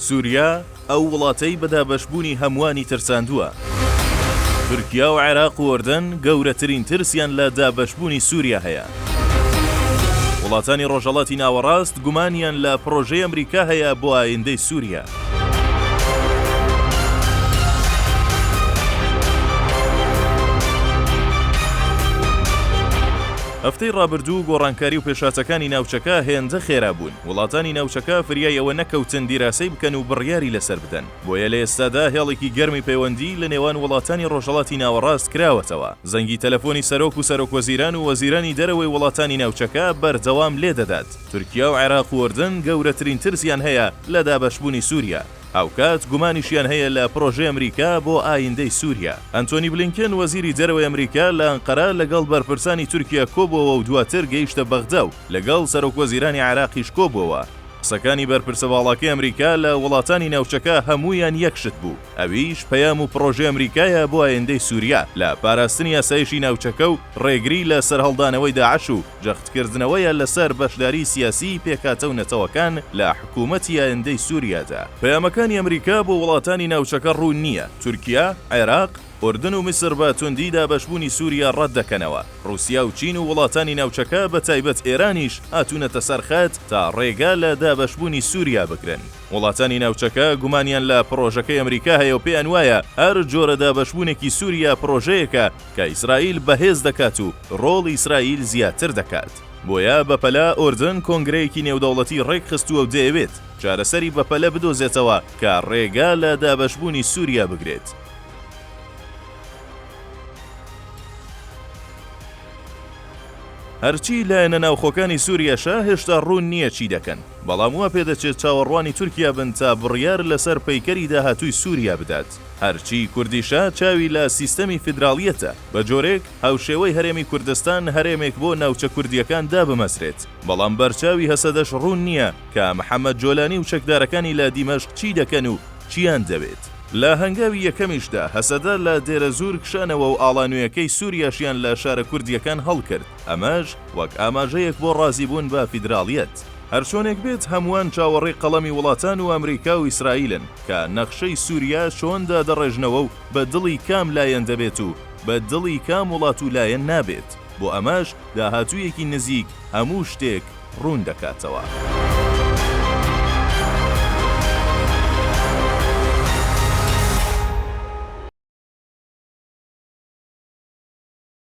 سووریا ئەو وڵاتەی بەدابەشبوونی هەمووانی ترساندووە. تورکیا و عێراق و ئوردن گەورەترین ترسیان لە دابەشبوونی سووریا هەیە. وڵاتانی ڕۆژهەڵاتی ناوەڕاست گومانیان لە پرۆژەی ئەمریکا هەیە بۆ ئایندەی سووریا. هەفتەی ڕابردوو گۆڕانکاری و پێشاتەکانی ناوچەکە هێندە خێرا بوون. وڵاتانی ناوچەکە فریای ئەوە نەکەوتن دیراسەی بکەن و بڕیاری لەسەر بدەن. بۆیە لە ئێستادا هێڵێکی گەرمی پەیوەندی لە نێوان وڵاتانی ڕۆژهەڵاتی ناوەڕاست کراوەتەوە. زەنگی تەلەفۆنی سەرۆک و سەرۆکوەزیران و وەزیرانی دەرەوەی وڵاتانی ناوچەکە بەردەوام لێدەدات. تورکیا و عێراق و ئوردن گەورەترین ترسیان هەیە لە دابەشبوونی سووریا. هاوکات گومانیشیان هەیە لە پرۆژەی ئەمریکا بۆ ئایندەی سووریا. ئەنتۆنی بلینکن وەزیری دەرەوەی ئەمریکا لە ئەنقەرە لەگەڵ بەرپرسانی تورکیا کۆبووەوە و دواتر گەیشتە بەغدا و لەگەڵ سەرۆکوەزیرانی عێراقیش کۆبووەوە. قسەکانی بەرپرسە باڵاکەی ئەمریکا لە وڵاتانی ناوچەکە هەموویان یەکشت بوو. ئەویش پەیام و پرۆژەی ئەمریکایە بۆ ئایندەی سووریا لە پاراستنی یاسایشی ناوچەکە و ڕێگری لە سەرهەڵدانەوەی داعش و جەختکردنەوەیە لەسەر بەشداری سیاسی پێکاتە و نەتەوەکان لە حکوومەتی ئایندەی سووریادا. پەیامەکانی ئەمریکا بۆ وڵاتانی ناوچەکە ڕوون نییە. تورکیا، عێراق، ئوردن و میسر بە توندی دابەشبوونی سووریا ڕەت دەکەنەوە. رووسیا و چین و وڵاتانی ناوچەکە بە تایبەت ئێرانیش هاتوونەتە سەر خەت تا ڕێگا لە دابەشبوونی سووریا بکرێن. وڵاتانی ناوچەکە گومانیان لە پرۆژەکەی ئەمریکا هەیە و پێیان وایە هەر جۆرە دابەشبوونێکی سووریا پرۆژەیەکە کە ئیسرائیل بەهێز دەکات و ڕۆڵی ئیسرائیل زیاتر دەکات. بۆیە بەپەلا ئوردن کۆنگرەیەکی نێودەوڵەتی ڕێک خستووە و دەیەوێت چارەسەری بەپەلە بدۆزێتەوە کە ڕێگا لە دابەشبوونی سووریا بگرێت. هەرچی لایەنە ناوخۆکانی سووریاشە هێشتا ڕوون نییە چی دەکەن، بەڵام وە پێدەچێت چاوەڕوانی تورکیا بن تا بڕیار لەسەر پەیکەری داهاتووی سووریا بدات. هەرچی کوردیشە چاوی لە سیستەمی فیدراڵیەتە، بە جۆرێک هاوشێوەی هەرێمی کوردستان هەرێمێک بۆ ناوچە کوردیەکان دابمەسرێت. بەڵام بەرچاوی هەسەدەش ڕوون نییە کە محەممەد جۆلانی و چەکدارەکانی لە دیمەشق چی دەکەن و چیان دەبێت. لە هەنگاوی یەکەمیشدا هەسەدە لە دێرە زوور کشانەوە و ئاڵانویەکەی سووریاشیان لە شارە کوردیەکان هەڵکرد. ئەمەش وەک ئاماژەیەک بۆ ڕازیبوون بە فیدراڵیەت. هەرچۆنێک بێت هەمووان چاوەڕێی قەڵەمی وڵاتان و ئەمریکا و ئیسرائیلن کە نەخشەی سووریا چۆندا دەڕێژنەوە و بە دڵی کام لایەن دەبێت و بە دڵی کام وڵات و لایەن نابێت. بۆ ئەمەش داهاتوویەکی نزیک هەموو شتێک ڕوون دەکاتەوە.